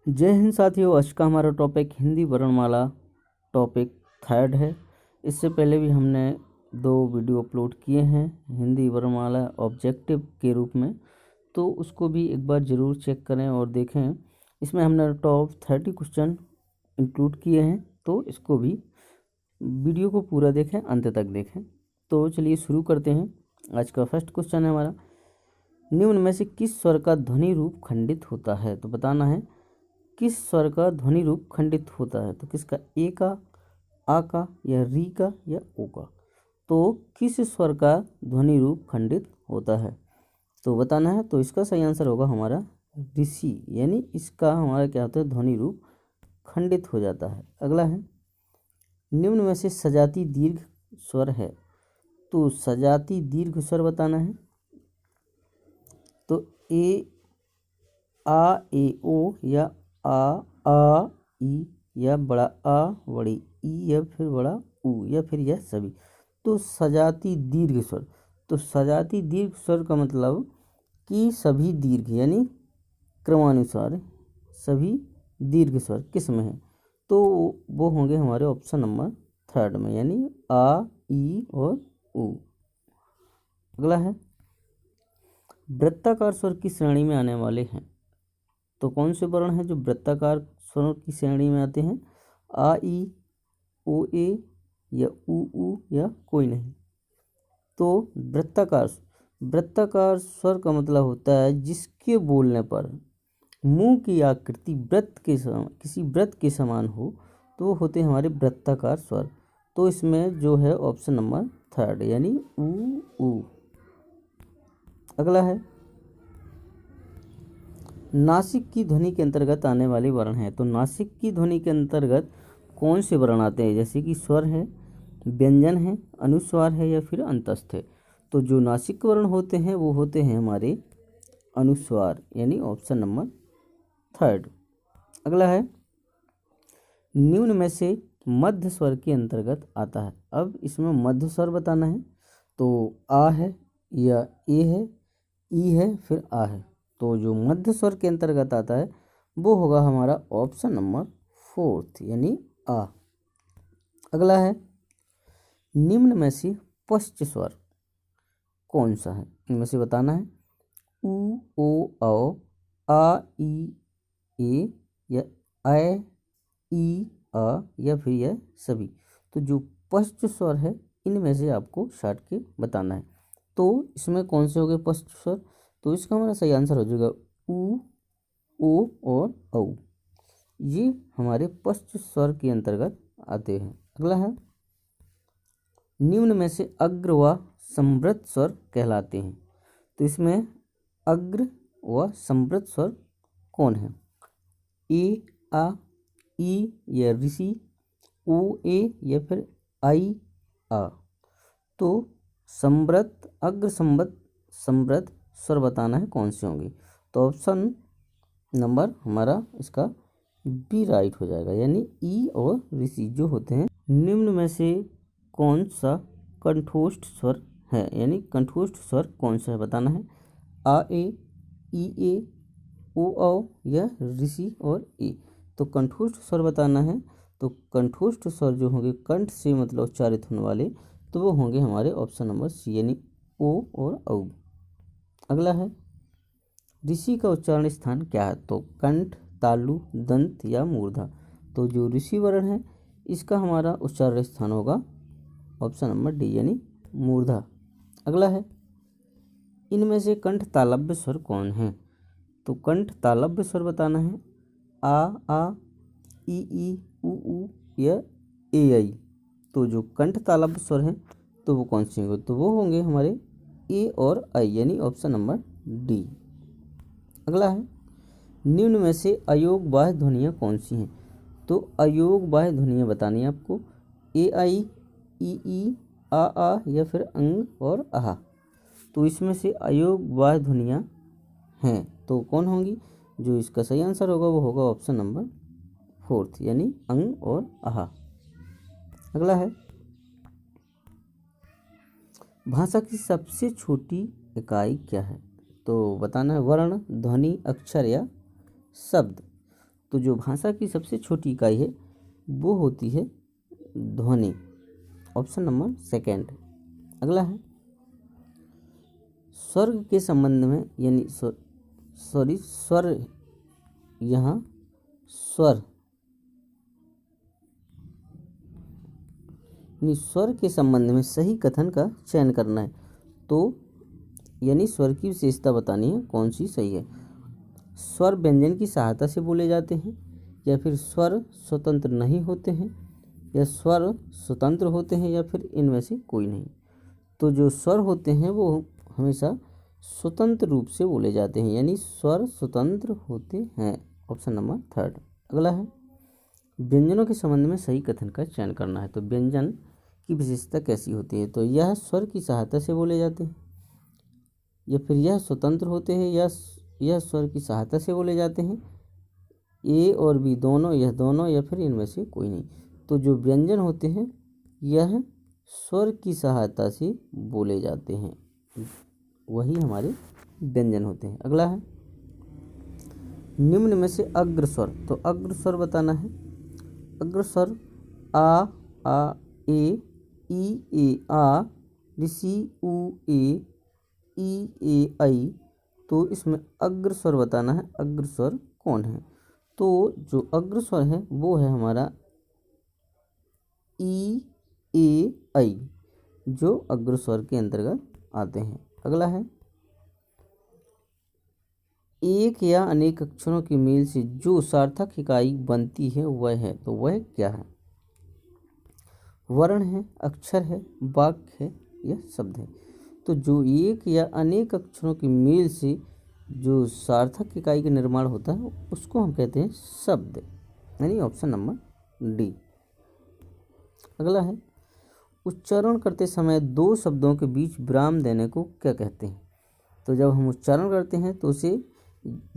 जय हिंद साथियों। आज का हमारा टॉपिक हिंदी वर्णमाला टॉपिक 3rd है। इससे पहले भी हमने 2 वीडियो अपलोड किए हैं हिंदी वर्णमाला ऑब्जेक्टिव के रूप में, तो उसको भी एक बार ज़रूर चेक करें और देखें। इसमें हमने टॉप 30 क्वेश्चन इंक्लूड किए हैं, तो इसको भी वीडियो को पूरा देखें, अंत तक देखें। तो चलिए शुरू करते हैं। आज का फर्स्ट क्वेश्चन है हमारा, निम्न में से किस स्वर का ध्वनि रूप खंडित होता है? तो बताना है किस स्वर का ध्वनि रूप खंडित होता है। तो किसका? ए का, आ का, या री का, या ओ का? तो किस स्वर का ध्वनि रूप खंडित होता है तो बताना है। तो इसका सही आंसर होगा हमारा ऋषि, यानी इसका हमारा क्या होता है, ध्वनि रूप खंडित हो जाता है। अगला है, निम्न में से सजाती दीर्घ स्वर है। तो सजाती दीर्घ स्वर बताना है। तो ए, आ, ए, ओ, या आ, ई, या बड़ा आ, बड़ी ई, या फिर बड़ा ऊ, या फिर यह सभी। तो सजाती दीर्घ स्वर, तो सजाती दीर्घ स्वर का मतलब कि सभी दीर्घ यानी क्रमानुसार सभी दीर्घ स्वर किस में है? तो वो होंगे हमारे ऑप्शन नंबर 3rd में, यानी आ, ई और ऊ। अगला है, वृत्ताकार स्वर की श्रेणी में आने वाले हैं। तो कौन से वर्ण हैं जो वृत्ताकार स्वरों की श्रेणी में आते हैं? आ, ई, ओ, ए, या ऊ, या कोई नहीं। तो वृत्ताकार स्वर का मतलब होता है जिसके बोलने पर मुंह की आकृति वृत्त के समान, किसी वृत्त के समान हो, तो होते हैं हमारे वृत्ताकार स्वर। तो इसमें जो है ऑप्शन नंबर 3rd, यानी ऊ। अगला है, नासिक की ध्वनि के अंतर्गत आने वाले वर्ण हैं। तो नासिक की ध्वनि के अंतर्गत कौन से वर्ण आते हैं? जैसे कि स्वर है, व्यंजन है, अनुस्वार है, या फिर अंतस्थ है। तो जो नासिक वर्ण होते हैं वो होते हैं हमारे अनुस्वार, यानी ऑप्शन नंबर 3rd। अगला है, निम्न में से मध्य स्वर के अंतर्गत आता है। अब इसमें मध्य स्वर बताना है। तो आ है, या ए है, ई है, फिर आ है। तो जो मध्य स्वर के अंतर्गत आता है वो होगा हमारा ऑप्शन नंबर 4th, यानी आ। अगला है, निम्न में से पश्च स्वर कौन सा है? इनमें से बताना है। ऊ, ओ, औ, आ, ई, ए, या ऐ, ई, आ, या फिर यह सभी। तो जो पश्च स्वर है इनमें से आपको शार्ट के बताना है। तो इसमें कौन से हो गए पश्च स्वर? तो इसका हमारा सही आंसर हो जाएगा ऊ, ओ और औ। ये हमारे पश्च स्वर के अंतर्गत आते हैं। अगला है, निम्न में से अग्र व संवृत स्वर कहलाते हैं। तो इसमें अग्र व संवृत स्वर कौन है? ए, आ, ई, या ऋषि, ओ, ए, या फिर आई, आ। तो संवृत, अग्र संवृत, संवृत स्वर बताना है कौन से होंगे। तो ऑप्शन नंबर हमारा इसका बी राइट हो जाएगा, यानी ई और ऋषि जो होते हैं। निम्न में से कौन सा कंठोष्ठ स्वर है, यानी कंठोष्ठ स्वर कौन सा है बताना है। आ, ए, ई, ए, ओ, औ, या ऋषि और ए। तो कंठोष्ठ स्वर बताना है। तो कंठोष्ठ स्वर जो होंगे कंठ से मतलब उच्चारित होने वाले, तो वो होंगे हमारे ऑप्शन नंबर सी, यानी ओ और औ। अगला है, ऋषि का उच्चारण स्थान क्या है? तो कंठ, तालु, दंत, या मूर्धा। तो जो ऋषि वर्ण है इसका हमारा उच्चारण स्थान होगा ऑप्शन नंबर डी, यानी मूर्धा। अगला है, इनमें से कंठ तालव्य स्वर कौन है? तो कंठ तालव्य स्वर बताना है। आ, ई, ऊ, या ए, आई। तो जो कंठ तालव्य स्वर हैं तो वो कौन से होंगे? तो वो होंगे हमारे ए और आई, यानी ऑप्शन नंबर डी। अगला है, निम्न में से अयोग बाह्य ध्वनियाँ कौन सी हैं? तो अयोग बाह्य ध्वनियाँ बतानी है आपको। ए, आई, ई, आ, या फिर अंग और आहा। तो इसमें से अयोग बाह्य ध्वनियाँ हैं तो कौन होंगी? जो इसका सही आंसर होगा वो होगा ऑप्शन नंबर 4th, यानी अंग और आहा। अगला है, भाषा की सबसे छोटी इकाई क्या है? तो बताना है वर्ण, ध्वनि, अक्षर, या शब्द। तो जो भाषा की सबसे छोटी इकाई है वो होती है ध्वनि। Option number second. अगला है स्वर्ग के संबंध में, यानी सॉरी स्वर, यहाँ स्वर यानी स्वर के संबंध में सही कथन का चयन करना है। तो यानी स्वर की विशेषता बतानी है कौन सी सही है। स्वर व्यंजन की सहायता से बोले जाते हैं, या फिर स्वर स्वतंत्र नहीं होते हैं, या स्वर स्वतंत्र होते हैं, या फिर इनमें से कोई नहीं। तो जो स्वर होते हैं वो हमेशा स्वतंत्र रूप से बोले जाते हैं, यानी स्वर स्वतंत्र होते हैं। Option number third. अगला है व्यंजनों के संबंध में सही कथन का चयन करना है। तो व्यंजन की विशेषता कैसी होती है। तो यह स्वर की सहायता से बोले जाते हैं, या फिर यह स्वतंत्र होते हैं, या यह स्वर की सहायता से बोले जाते हैं, ए और बी दोनों, यह दोनों, या फिर इनमें से कोई नहीं। तो जो व्यंजन होते हैं यह स्वर की सहायता से बोले जाते हैं, वही हमारे व्यंजन होते हैं। अगला है निम्न में से अग्र स्वर। तो अग्र स्वर बताना है। अग्र स्वर आ ए आ, ऋषि उ ए, ई ऐ। तो इसमें अग्र स्वर बताना है, अग्र स्वर कौन है। तो जो अग्र स्वर है वो है हमारा ई ए ऐ, जो अग्र स्वर के अंतर्गत आते हैं। अगला है एक या अनेक अक्षरों के मेल से जो सार्थक इकाई बनती है वह है। तो वह क्या है। वर्ण है, अक्षर है, वाक्य है, या शब्द है। तो जो एक या अनेक अक्षरों के मेल से जो सार्थक इकाई का निर्माण होता है उसको हम कहते हैं शब्द, यानी ऑप्शन नंबर डी। अगला है उच्चारण करते समय दो शब्दों के बीच विराम देने को क्या कहते हैं। तो जब हम उच्चारण करते हैं तो उसे,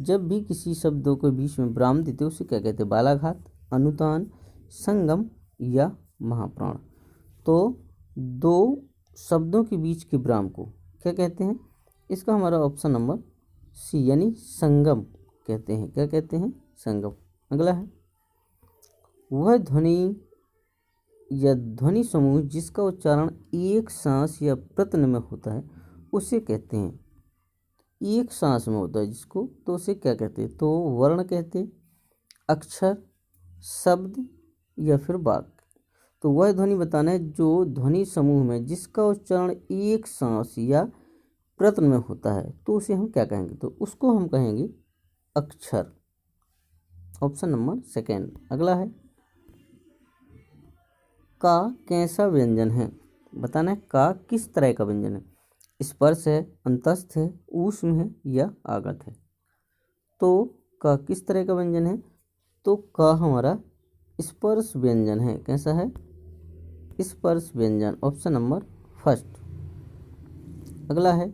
जब भी किसी शब्दों के बीच में विराम देते हैं उसे क्या कहते हैं। बालाघात, अनुतान, संगम, या महाप्राण। तो दो शब्दों के बीच के विराम को क्या कहते हैं। इसका हमारा ऑप्शन नंबर सी, यानी संगम कहते हैं। क्या कहते हैं, संगम। अगला है वह ध्वनि या ध्वनि समूह जिसका उच्चारण एक सांस या प्रत्यय में होता है उसे कहते हैं। एक सांस में होता है जिसको, तो उसे क्या कहते हैं। तो वर्ण कहते हैं, अक्षर, शब्द, या फिर वाक्य। तो वह ध्वनि बताना है जो ध्वनि समूह में जिसका उच्चारण एक सांस या प्रत्यय में होता है तो उसे हम क्या कहेंगे। तो उसको हम कहेंगे अक्षर। Option number second. अगला है का कैसा व्यंजन है। बताना है का किस तरह का व्यंजन है। स्पर्श है, अंतस्थ है, ऊष्म है, या आगत है। तो का किस तरह का व्यंजन है। तो का हमारा स्पर्श व्यंजन है। कैसा है, स्पर्श व्यंजन। Option number first. अगला है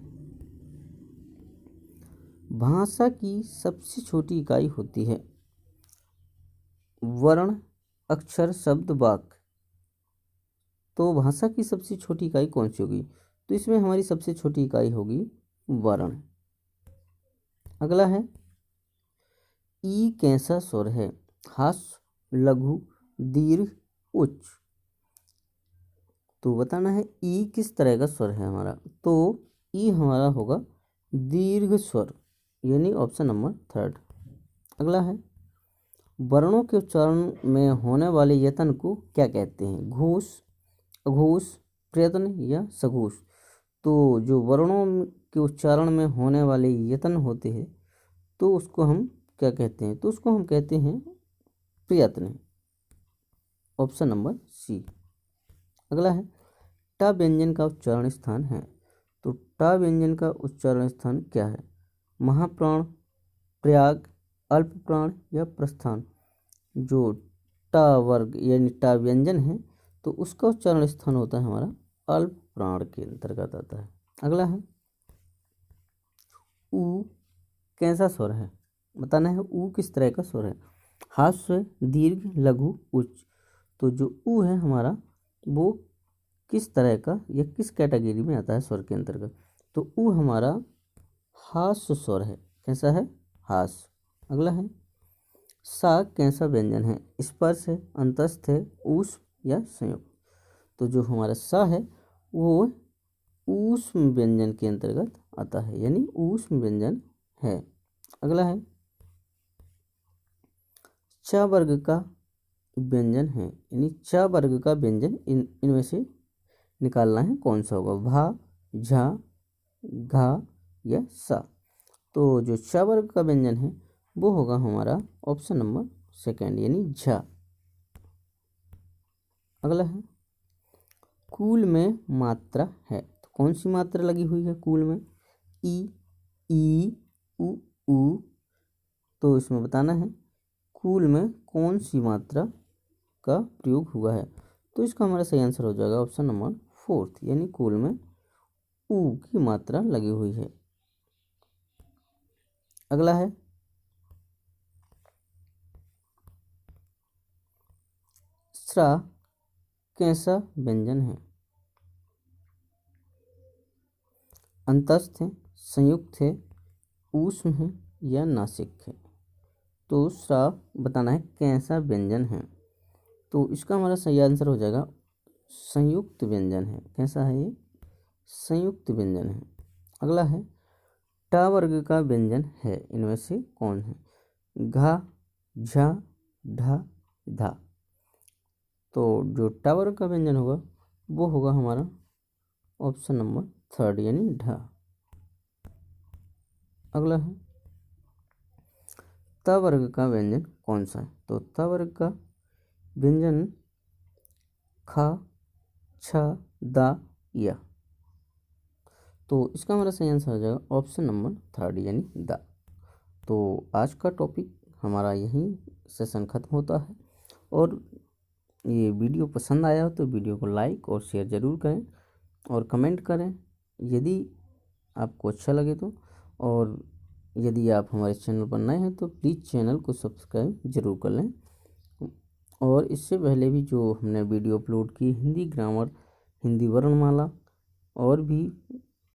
भाषा की सबसे छोटी इकाई होती है वर्ण, अक्षर, शब्द, वाक्य। तो भाषा की सबसे छोटी इकाई कौन सी होगी। तो इसमें हमारी सबसे छोटी इकाई होगी वर्ण। अगला है ई कैसा स्वर है। ह्रस्व, लघु, दीर्घ, उच्च। तो बताना है ई किस तरह का स्वर है हमारा। तो ई हमारा होगा दीर्घ स्वर, यानी ऑप्शन नंबर थर्ड। अगला है वर्णों के उच्चारण में होने वाले यत्न को क्या कहते हैं। घोष, अघोष, प्रयत्न, या सघोष। तो जो वर्णों के उच्चारण में होने वाले यत्न होते हैं तो उसको हम क्या कहते हैं। तो उसको हम कहते हैं प्रयत्न। Option number C. अगला है टा व्यंजन का उच्चारण स्थान है। तो टा व्यंजन का उच्चारण स्थान क्या है। महाप्राण, प्रयाग, अल्प प्राण, या प्रस्थान। जो टा वर्ग यानी टा व्यंजन है तो उसका उच्चारण स्थान होता है हमारा अल्प प्राण के अंतर्गत आता है। अगला है ऊ कैसा स्वर है। बताना है ऊ किस तरह का स्वर है। ह्रस्व, दीर्घ, लघु, उच्च। तो जो ऊ है हमारा वो किस तरह का या किस कैटेगरी में आता है स्वर के अंतर्गत। तो ऊ हमारा ह्रस्व स्वर है। कैसा है, ह्रस्व। अगला है सा कैसा व्यंजन है? स्पर्श है, अंतस्थ है, ऊष्म या संयुक्त? तो जो हमारा सा है वो ऊष्म व्यंजन के अंतर्गत आता है, यानी ऊष्म व्यंजन है। अगला है च वर्ग का व्यंजन है, यानी च वर्ग का व्यंजन इनमें से निकालना है, कौन सा होगा? भा, झा, घा या सा? तो जो च वर्ग का व्यंजन है वो होगा हमारा ऑप्शन नंबर सेकंड, यानी झा। अगला है कूल में मात्रा है, तो कौन सी मात्रा लगी हुई है कूल में? ई, उ। तो इसमें बताना है कूल में कौन सी मात्रा का प्रयोग हुआ है। तो इसका हमारा सही आंसर हो जाएगा ऑप्शन नंबर फोर्थ, यानी कूल में उ की मात्रा लगी हुई है। अगला है स्रा कैसा व्यंजन है? अंतस्थ है, संयुक्त है, ऊष्म है या नासिक है? तो स्रा बताना है कैसा व्यंजन है। तो इसका हमारा सही आंसर हो जाएगा संयुक्त व्यंजन है। कैसा है ये? संयुक्त व्यंजन है। अगला है ट वर्ग का व्यंजन है, इनमें से कौन है? घा, झा, ढा, धा? तो जो ट वर्ग का व्यंजन होगा वो होगा हमारा ऑप्शन नंबर थर्ड, यानी ढा। अगला है त वर्ग का व्यंजन कौन सा है? तो त वर्ग का व्यंजन खा, छ, दा, या? तो इसका हमारा सही आंसर हो जाएगा ऑप्शन नंबर थर्ड, यानी दा। तो आज का टॉपिक हमारा यहीं सेशन ख़त्म होता है। और ये वीडियो पसंद आया हो तो वीडियो को लाइक और शेयर ज़रूर करें और कमेंट करें यदि आपको अच्छा लगे तो। और यदि आप हमारे चैनल पर नए हैं तो प्लीज़ चैनल को सब्सक्राइब ज़रूर कर लें। और इससे पहले भी जो हमने वीडियो अपलोड की हिंदी ग्रामर, हिंदी वर्णमाला और भी